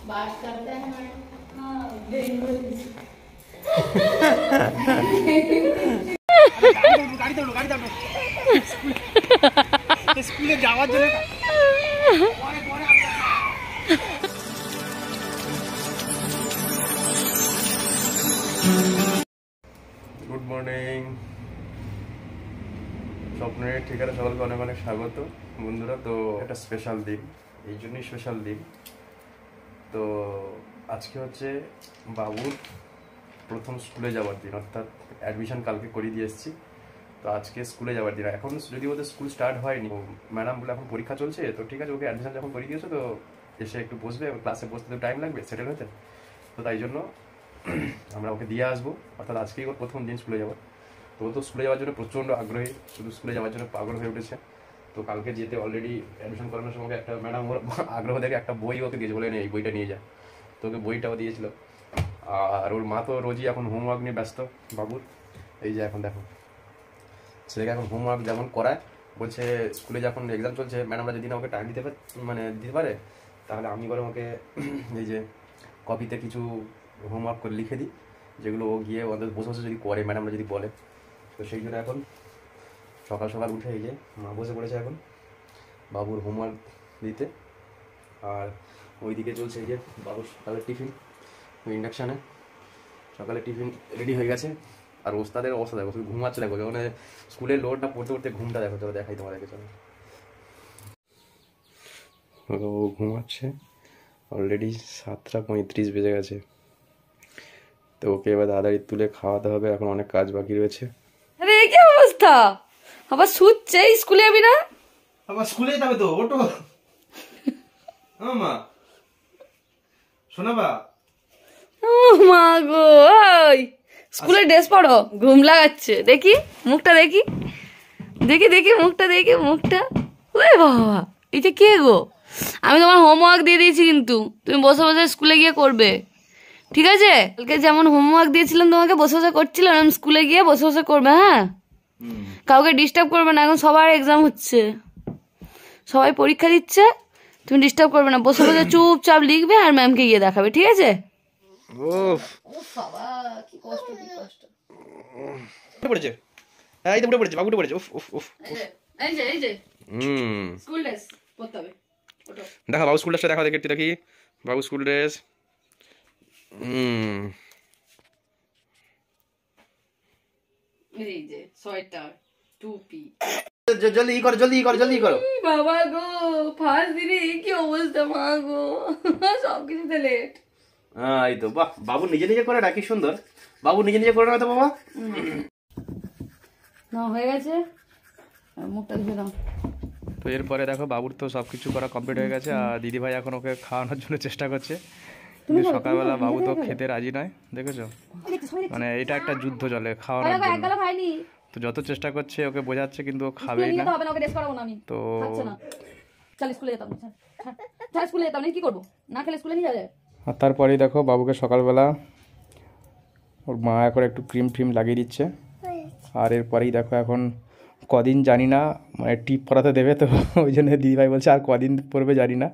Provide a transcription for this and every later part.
बात करते हैं मैडम। हाँ गाड़ी दौड़ो स्कूले जावा जो गुड मर्निंग স্বপ্নের ঠিকানা সকালকে অনেক অনেক স্বাগত বন্ধুরা। তো একটা স্পেশাল দিন, এই জন্যই স্পেশাল দিন। তো আজকে হচ্ছে বাবুর প্রথম স্কুলে যাওয়ার দিন, অর্থাৎ অ্যাডমিশন কালকে করিয়ে দিয়ে এসেছি। তো আজকে স্কুলে যাওয়ার দিন। এখন যদি ওদের স্কুল স্টার্ট হয়নি, ম্যাডাম বলে এখন পরীক্ষা চলছে, তো ঠিক আছে ওকে অ্যাডমিশন যখন করিয়ে দিয়েছো তো এসে একটু বসবে, ক্লাসে বসতে তো টাইম লাগবে সেটেল হতে। তো তাই জন্য আমরা ওকে দিয়ে আসবো, অর্থাৎ আজকেই ওর প্রথম দিন স্কুলে যাবো। তো ও তো স্কুলে যাওয়ার জন্য প্রচণ্ড আগ্রহী, শুধু স্কুলে যাওয়ার জন্য পাগল হয়ে উঠেছে। তো কালকে যেতে অলরেডি অ্যাডমিশন করানোর সময় একটা ম্যাডাম ওর আগ্রহ দেখে একটা বই ওকে দিয়েছে, বলে এই বইটা নিয়ে যা। তো ওকে বইটাও দিয়েছিল। আর ওর মা তো রোজই এখন হোমওয়ার্ক নিয়ে ব্যস্ত বাবুর। এই যে এখন দেখো ছেলেকে এখন হোমওয়ার্ক যেমন করায়, বলছে স্কুলে যখন এক্সাম চলছে ম্যাডামরা যদি না ওকে টাইম দিতে পারে তাহলে আমি বরং ওকে এই যে কপিতে কিছু হোমওয়ার্ক করে লিখে দিই, যেগুলো ও গিয়ে ওদের বসে বসে যদি করে ম্যাডামরা যদি বলে। তো সেই জন্য এখন সকাল সকাল উঠে এই যে মা বসে পড়েছে এখন বাবুর হোমওয়ার্ক দিতে। আর ওইদিকে চলছে এই যে বাবুর সকালের টিফিন, ইন্ডাকশানে সকালে টিফিন রেডি হয়ে গেছে। আর ওস্তাদের অবস্থা দেখো, শুধু ঘুমাচ্ছে দেখো, যখন স্কুলের লোডটা পড়তে পড়তে ঘুমটা দেখো। চলো দেখাই তোমাদেরকে, চলো। ও ঘুমাচ্ছে, অলরেডি 7:35 বেজে গেছে। তো ওকে এবার তাড়াতাড়ি তুলে খাওয়াতে হবে, এখন অনেক কাজ বাকি রয়েছে। আরে কি অবস্থা, আবার শুচ্ছে? স্কুলে যাবি না? আবার স্কুলে যাবে তো, ওটো মা শোনা বা। ও মা গো, ওই স্কুলে ড্রেস পরো, ঘুম লাগাচ্ছে। দেখি মুখটা, দেখি দেখি দেখি মুখটা, দেখি মুখটা। ওরে বাবা, এটা কে গো? আমি তোমার হোমওয়ার্ক দিয়ে দিয়েছি, কিন্তু তুমি বসে বসে স্কুলে গিয়ে করবে, ঠিক আছে? কালকে যেমন হোমওয়ার্ক দিয়েছিলাম তোমাকে, বসে বসে করছিলাম, আমি স্কুলে গিয়ে বসে বসে করবে। হ্যাঁ, কাউকে ডিস্টার্ব করবে না, এখন সবার এক্সাম হচ্ছে, সবাই পরীক্ষা দিচ্ছে, তুমি ডিস্টার্ব করবে না, বসে বসে চুপচাপ লিখবে আর ম্যামকে গিয়ে দেখাবে, ঠিক আছে? বাবা কি কষ্ট, কি কষ্ট পড়েছে। হ্যাঁ এই তো পড়েছে, বাবুটা পড়েছে। উফ উফ উফ। এই যে এই যে স্কুল ড্রেস পরতে হবে। ওটো দেখা বাবু স্কুল ড্রেসটা দেখা, দেখি একটু দেখি বাবু স্কুল ড্রেস। এই যে সোয়েটার, টুপি। জলদি করো জলদি করো জলদি করো। বাবা গো, ফার্স্ট দিনে কি অবস্থা, মা গো সবকিছুতে লেট। এই তো বাহ, বাবু নিজে নিজে করে না, কি সুন্দর। বাবু নিজে নিজে করে না তো বাবা। না হয়ে গেছে, মুখটা ধুয়ে দাও। তো এরপরে দেখো বাবুর তো সব কিছু করা কমপ্লিট হয়ে গেছে, আর দিদিভাই এখন ওকে খাওয়ানোর জন্য চেষ্টা করছে। কিন্তু সকালবেলা বাবু তো খেতে রাজি নয়, দেখেছো? মানে এটা একটা যুদ্ধ চলে খাওয়ানোর জন্য। তো যত চেষ্টা করছে ওকে বোঝাচ্ছে, কিন্তু ও খাবেই না। তো আর তারপরেই দেখো বাবুকে সকালবেলা ওর মা এখন একটু ক্রিম ফ্রিম লাগিয়ে দিচ্ছে। আর এরপরেই দেখো এখন কদিন জানি না, মানে টিপ পরাতে দেবে, তো ওই জন্য দিদিভাই বলছে আর কদিন পরবে জানি না।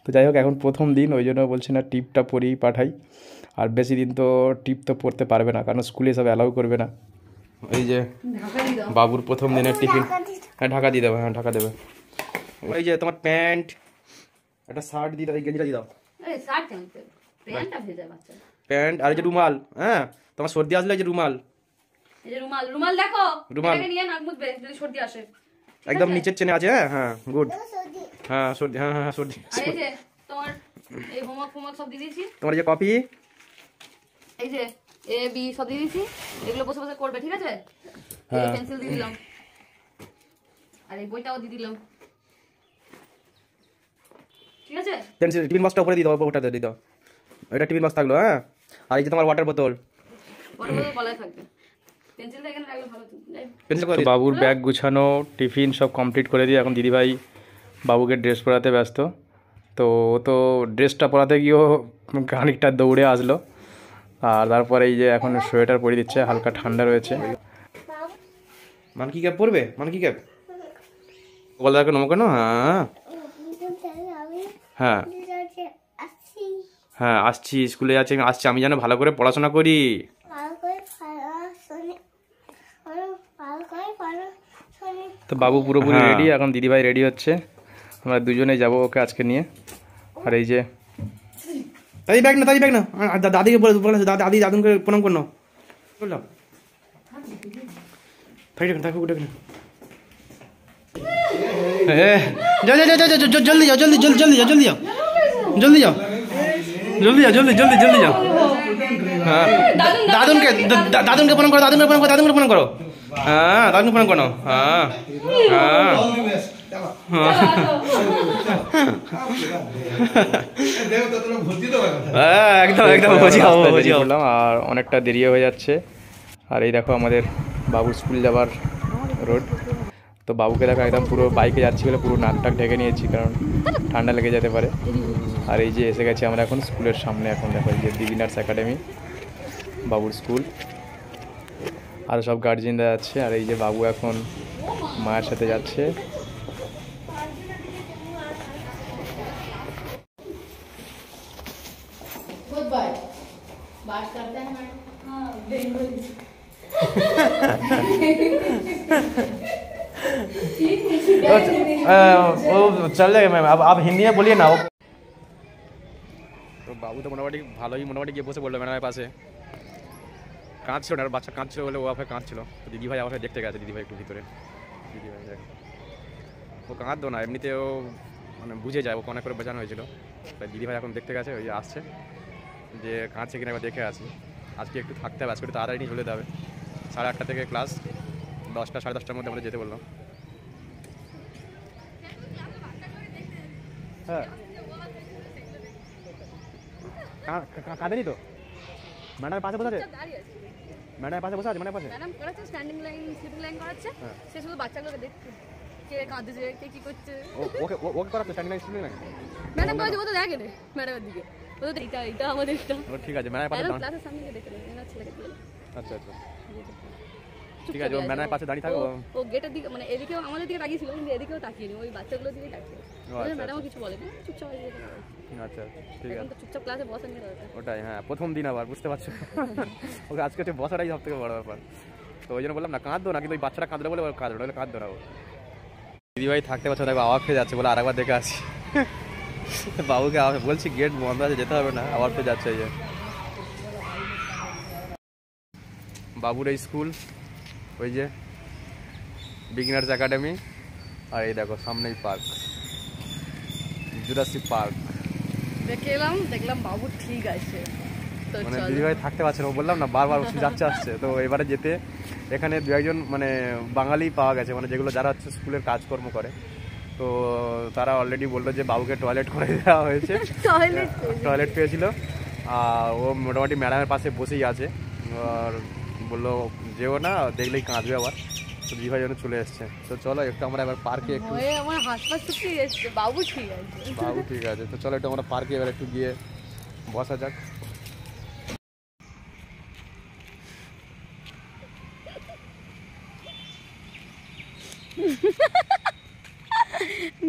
তো যাই হোক এখন প্রথম দিন, ওই জন্য বলছে না টিপটা পরিয়েই পাঠাই। আর বেশি দিন তো টিপ তো পরতে পারবে না, কারণ স্কুলে সব অ্যালাউ করবে না। এই যে বাবুর প্রথম দিনের টিফিন। হ্যাঁ ঢাকা দিয়ে দেবো, হ্যাঁ ঢাকা দেবে। ওই যে তোমার প্যান্ট, একটা শার্ট দিয়ে দাও, এই গেঞ্জিটা দিয়ে দাও। প্যান্ট আর এই যে রুমাল। হ্যাঁ তোমার সর্দি আসলে এই যে রুমাল, এই যে রুমাল, রুমাল দেখো, রুমাল এটাকে নিয়ে নাক মুছবে যদি সর্দি আসে। একদম নিচের চেনে আছে। হ্যাঁ হ্যাঁ গুড। হ্যাঁ সর্দি, হ্যাঁ হ্যাঁ সর্দি। আর এই যে তোমার এই হোমওয়ার্ক সব দিয়ে দিয়েছি। তোমার যে কপি, এই যে এ বি সব দিয়ে দিয়েছি, এগুলো বসে বসে করবে, ঠিক আছে? হ্যাঁ পেন্সিল দিয়ে দিলাম, আর এই বইটাও দিয়ে দিলাম, ঠিক আছে? পেন্সিল টিফিন বক্সটা উপরে দিয়ে দাও, ওটাতে দিয়ে দাও, এটা টিফিন বক্স থাকলো। হ্যাঁ আর এই যে তোমার ওয়াটার বোতল, গলায় থাকবে, পেন্সিলটা এখানে রাখলে ভালো হতো। পেন্সিল করে বাবুর ব্যাগ গুছানো, টিফিন সব কমপ্লিট করে দিয়ে এখন দিদিভাই বাবুকে ড্রেস পরাতে ব্যস্ত। তো ও তো ড্রেসটা পরাতে গিয়েও খানিকটা দৌড়ে আসলো। আর তারপরে এই যে এখন সোয়েটার পরিয়ে দিচ্ছে, হালকা ঠান্ডা রয়েছে। মান কি ক্যাপ পরবে? মান কি ক্যাপ বল দেখো নমো কেন। হ্যাঁ হ্যাঁ হ্যাঁ আসছি, স্কুলে যাচ্ছি, আমি আসছি, আমি যেন ভালো করে পড়াশোনা করি। তো বাবু পুরোপুরি রেডি, এখন দিদিভাই রেডি হচ্ছে, আমরা দুজনে যাবো ওকে আজকে নিয়ে। আর এই যে দাদি ব্যাগ না, দাদি ব্যাগ না, দাদিকে বলে দাদি দাদুকে প্রণাম করো বললাম, জলদি যাও, জলদি জলদি জলদি যাও, জলদি যাও, জলদি যাও, জলদি যাও, জলদি জলদি জলদি যাও। হ্যাঁ দাদুনকে দাদুনকে প্রণাম করো, দাদুনকে প্রণাম করো, দাদুনকে প্রণাম করো। হ্যাঁ দাদুনকে প্রণাম করো। হ্যাঁ হ্যাঁ একদম একদম বললাম। আর অনেকটা দেরি হয়ে যাচ্ছে। আর এই দেখো আমাদের বাবুর স্কুল যাবার রোড। তো বাবুকে দেখো একদম পুরো বাইকে যাচ্ছি বলে পুরো নাক টাক ঢেকে নিয়েছি, কারণ ঠান্ডা লেগে যেতে পারে। আর এই যে এসে গেছি আমরা এখন স্কুলের সামনে। এখন দেখো এই যে বিগিনার্স একাডেমি বাবুর স্কুল, আর সব গার্জিয়ানরা যাচ্ছে। আর এই যে বাবু এখন মায়ের সাথে যাচ্ছে। वो चल जाएगा मैम, अब आप हिंदी में बोलिए ना। তো বাবু তো মোটামুটি ভালোই গিয়ে বসে বললো ম্যাডামের পাশে। কাঁদছিল না, আর বাচ্চা কাঁদছিল বলে ও আবার কাঁদছিল। তো দিদিভাই আমার দেখতে গেছে, দিদিভাই একটু ভিতরে। দিদিভাই দেখো ও কাঁদতো না, এমনিতে ও মানে বুঝে যায়, ওকে অনেক করে বোঝানো হয়েছিল। তাই দিদিভাই এখন দেখতে গেছে, ওই আসছে যে কাঁদছে কিনা একবার দেখে আসি। আজকে একটু থাকতে হবে, আজকে একটু তাড়াতাড়ি নিয়ে চলে যেতে হবে। 8:30 থেকে ক্লাস, 10টা 10:30টার মধ্যে আমাদের যেতে বললাম। হ্যাঁ কাঁদেনি তো, ম্যাডামের পাশে বসে আছে, ম্যাডামের পাশে বসে আছে, ম্যাডাম করাচ্ছে স্ট্যান্ডিং লাইন, সিটিং লাইন করাচ্ছে। সে শুধু বাচ্চাগুলোকে দেখছে, কে কাঁদছে, কে কি করছে। ওকে ওকে করাচ্ছে standing line, sitting line. Madam বলছে ও তো দেখে রে ম্যাডামের দিকে, ও তো এটা আমাদের এটা। ঠিক আছে, ম্যাডামের পাশে ক্লাসের সামনে গিয়ে দেখে নেবে না ছেলেকে দিয়ে। আচ্ছা আচ্ছা ঠিক আছে, ও ম্যাডামের পাশে দাঁড়িয়ে থাকো। ও গেটের দিকে মানে এদিকেও আমাদের দিকে তাকিয়েছিল, কিন্তু এদিকেও তাকিয়েনি, ওই বাচ্চাগুলোর দিকে তাকিয়ে। ম্যাডামও কিছু বলেনি, চুপচাপ হয়ে গেছে। আচ্ছা ঠিক আছে, তো চুপচাপ ক্লাসে বসেন নি দাদা। ওটাই, হ্যাঁ প্রথম দিন আবার বুঝতে পারছো। ওকে আজকে হচ্ছে বসাটাই সব থেকে বড় ব্যাপার। তো ওই জন্য বললাম না কাঁদো না, কিন্তু ওই বাচ্চাটা কাঁদলে বলে কাঁদো না, কাঁদো না। ও দিদিভাই থাকতে পারছো, দেখো আওয়াজ হয়ে যাচ্ছে বলে আরেকবার দেখে আসি। বাবুকে বলছি গেট বন্ধ আছে, যেতে হবে না, আবার তো যাচ্ছে। এই যে বাবুর এই স্কুল, ওই যে বিগিনার্স একাডেমি, আর এই দেখো সামনেই পার্ক, জুরাসিক পার্ক। দেখলাম বাবু ঠিক আছে। মানে দিদিভাই থাকতে পারছে না, বললাম না বারবার যাচ্ছে আসছে। তো এবারে যেতে এখানে দু একজন মানে বাঙালি পাওয়া গেছে, মানে যেগুলো যারা হচ্ছে স্কুলের কাজকর্ম করে। তো তারা অলরেডি বললো যে বাবুকে টয়লেট করে দেওয়া হয়েছে, টয়লেট পেয়েছিল। আর ও মোটামুটি ম্যাডামের পাশে বসেই আছে। আর বললো যেও না, দেখলেই কাঁদবে আবার। তো দিদিভাই জন্য চলে এসছে। তো চলো একটু আমরা এবার পার্কে একটু, আমার হাসপাতাল ছুটি এসছে, বাবু ঠিক আছে, বাবু ঠিক আছে। তো চলো একটু আমরা পার্কে এবার একটু গিয়ে বসা যাক।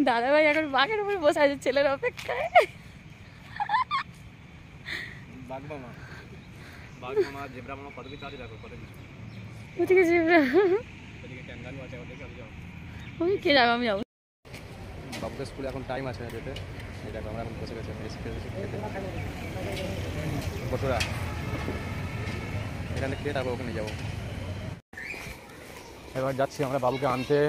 দাদা ভাই এখন বাঘের উপরে বসে আছে ছেলের অপেক্ষায়। জেব্রা মামা কত কিছু আছে, দেখো কত কিছু। ওদিকে জেব্রা, ওই কে যাবো, আমি যাবো। বাবুকে স্কুলে এখন টাইম আছে যেতে। এই দেখো আমরা এখন বসে গেছি কতটা, এখানে খেয়ে তারপর ওখানে যাবো। এবার যাচ্ছি আমরা বাবুকে আনতে।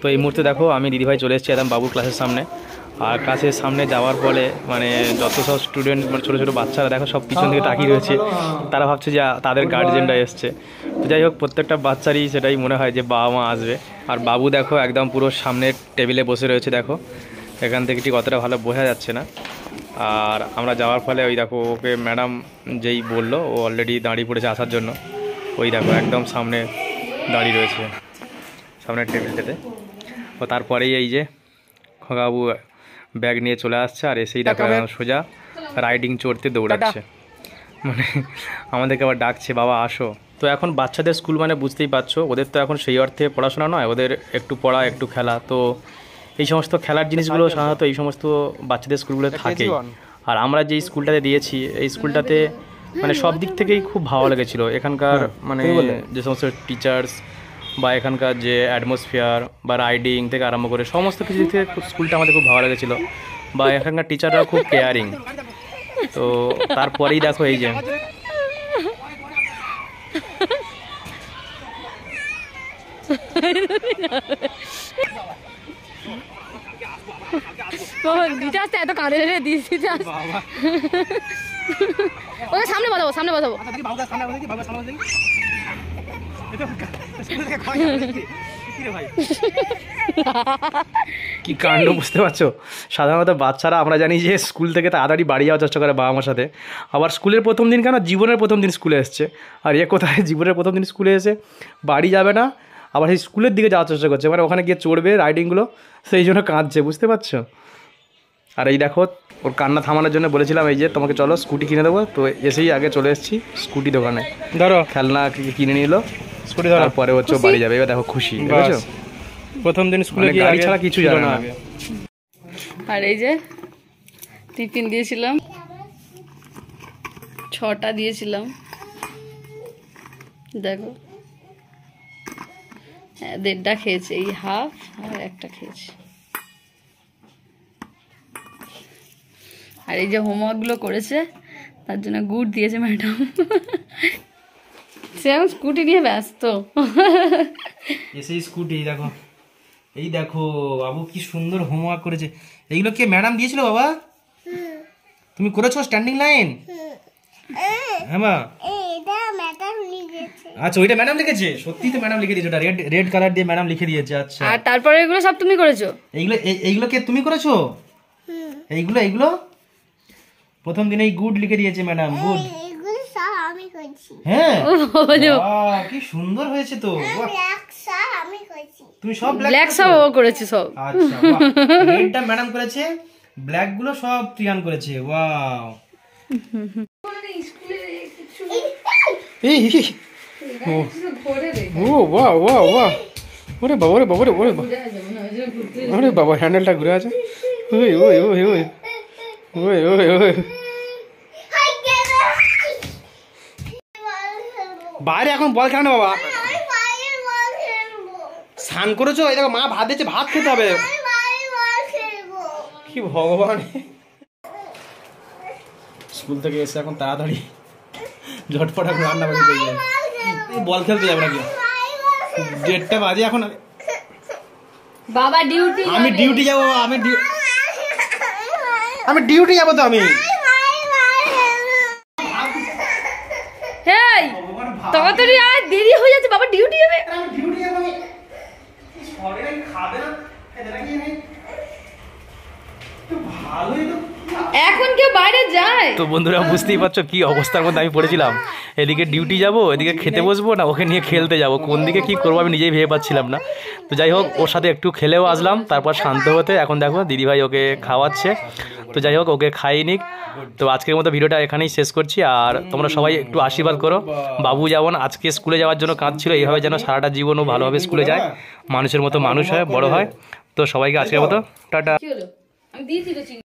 তো এই মুহূর্তে দেখো আমি দিদিভাই চলে এসেছি একদম বাবুর ক্লাসের সামনে। আর ক্লাসের সামনে যাওয়ার ফলে মানে যত সব স্টুডেন্ট মানে ছোটো ছোটো বাচ্চারা দেখো সব পিছন থেকে তাকিয়ে রয়েছে, তারা ভাবছে যে তাদের গার্জেনরা এসছে। তো যাই হোক প্রত্যেকটা বাচ্চারই সেটাই মনে হয় যে বাবা মা আসবে। আর বাবু দেখো একদম পুরো সামনের টেবিলে বসে রয়েছে, দেখো এখান থেকে ঠিক অতটা ভালো বোঝা যাচ্ছে না। আর আমরা যাওয়ার ফলে ওই দেখো ওকে ম্যাডাম যেই বললো ও অলরেডি দাঁড়িয়ে পড়েছে আসার জন্য। ওই দেখো একদম সামনে দাঁড়িয়ে রয়েছে সামনের টেবিলটাতে। ও তারপরেই এই যে খোকাবু ব্যাগ নিয়ে চলে আসছে, আর এসেই দেখো সোজা রাইডিং চড়তে দৌড়াচ্ছে, মানে আমাদেরকে আবার ডাকছে বাবা আসো। তো তো এখন বাচ্চাদের স্কুল মানে বুঝতেই পারছো, ওদের তো এখন সেই অর্থে পড়াশোনা নয়, ওদের একটু পড়া একটু খেলা। তো এই সমস্ত খেলার জিনিসগুলো সাধারণত এই সমস্ত বাচ্চাদের স্কুলগুলো থাকেই। আর আমরা যেই স্কুলটাতে দিয়েছি এই স্কুলটাতে মানে সব দিক থেকেই খুব ভালো লেগেছিলো। এখানকার মানে যে সমস্ত টিচার্স বা এখানকার যে অ্যাটমসফিয়ার বা রাইডিং থেকে আরম্ভ করে সমস্ত কিছু দিক থেকে স্কুলটা আমাদের খুব ভালো লেগেছিলো। বা এখানকার টিচাররা খুব কেয়ারিং। তো তারপরেই দেখো এই যে এত কাঁদে দিয়েছি ওকে সামনে বসাবো, সামনে বসাবো। কি কাণ্ড বুঝতে পারছো? সাধারণত বাচ্চারা আমরা জানি যে স্কুল থেকে তাড়াতাড়ি বাড়ি যাওয়ার চেষ্টা করে বাবা মার সাথে। আবার স্কুলের প্রথম দিন কেন, জীবনের প্রথম দিন স্কুলে এসছে। আর এ কোথায় জীবনের প্রথম দিন স্কুলে এসে বাড়ি যাবে না, আবার সেই স্কুলের দিকে যাওয়ার চেষ্টা করছে, মানে ওখানে গিয়ে চড়বে রাইডিংগুলো, সেই জন্য কাঁদছে, বুঝতে পারছো? আর এই দেখো ওর কান্না থামানোর জন্য বলেছিলাম এই যে তোমাকে চলো স্কুটি কিনে দেবো, তো এসেই আগে চলে এসেছি স্কুটি দোকানে। ধরো খেলনা কিনে নিল স্কুটি, ধরার পরে হচ্ছে বাড়ি যাবে। এবার দেখো খুশি, বুঝেছো? প্রথম দিন স্কুলে গিয়ে গাড়ি ছাড়া কিছু জানে না। আর এই যে টিফিন দিয়েছিলাম, 6টা দিয়েছিলাম, দেখো 1.5টা খেয়েছে, এই হাফ আর একটা খেয়েছে। আর এই যে হোমওয়ার্কগুলো করেছে তার জন্য গুড় দিয়েছে ম্যাডাম। সে এখন স্কুটি নিয়ে ব্যস্ত। এসেই স্কুটি দেখো, এই দেখো বাবু কি সুন্দর হোমওয়ার্ক করেছে। এইগুলো কে ম্যাডাম দিয়েছিল বাবা? তুমি করেছো স্ট্যান্ডিং লাইন? হ্যাঁ মা, আচ্ছা ওইটা ম্যাডাম লিখেছে? সত্যি তো ম্যাডাম লিখে দিয়েছে, ওটা রেড কালার দিয়ে ম্যাডাম লিখে দিয়েছে। আচ্ছা, আর তারপরে এগুলো সব তুমি করেছো? এইগুলো কে তুমি করেছো? এইগুলো প্রথম দিনেই গুড লিখে দিয়েছে ম্যাডাম, গুড। হ্যাঁ কি সুন্দর হয়েছে তো। তুমি সব ব্ল্যাক সব ও করেছে সব। আচ্ছা, রেডটা ম্যাডাম করেছে, ব্ল্যাক গুলো সব ত্রিয়ান করেছে। ওয়াও, ও ওয়াও ওয়াও ওয়াও, ওরে বাবা, ওরে বাবা, ওরে বাবা, ওরে বাবা, হ্যান্ডেলটা ঘুরে আছে। ওই ওই ওই ওই ওই ওই ওই, বাইরে এখন বল খেলো না বাবা। স্নান করেছো? এই দেখো মা ভাত দিচ্ছে, ভাত খেতে হবে। কি ভগবান, স্কুল থেকে এসে এখন তাড়াতাড়ি ঝটপট এখন রান্না বাড়িতে যাবে, বল খেলতে যাবে নাকি? 1:30 বাজে এখন। বাবা ডিউটি, আমি ডিউটি যাবো, আমি ডিউটি যাবো তো আমি। হেই তাড়াতাড়ি আয়, দেরি হয়ে যাচ্ছে, বাবা ডিউটি যাবে। এখন কেউ বাইরে যায়? তো বন্ধুরা বুঝতেই পারছো কি অবস্থার মধ্যে আমি পড়েছিলাম। এদিকে ডিউটি যাব, এদিকে খেতে বসবো, না ওকে নিয়ে খেলতে যাব, কোন দিকে কি করবো আমি নিজেই ভেবে পাচ্ছিলাম না। তো যাই হোক ওর সাথে একটু খেলেও আসলাম, তারপর শান্ত হতে এখন দেখো দিদিভাই ওকে খাওয়াচ্ছে। তো যাই হোক ওকে খাইয়ে নিক। তো আজকের মতো ভিডিওটা এখানেই শেষ করছি। আর তোমরা সবাই একটু আশীর্বাদ করো, বাবু যেমন আজকে স্কুলে যাওয়ার জন্য কাঁদছিল, এইভাবে যেন সারাটা জীবনও ভালোভাবে স্কুলে যায়, মানুষের মতো মানুষ হয়, বড় হয়। তো সবাইকে আজকের মতো টাটা।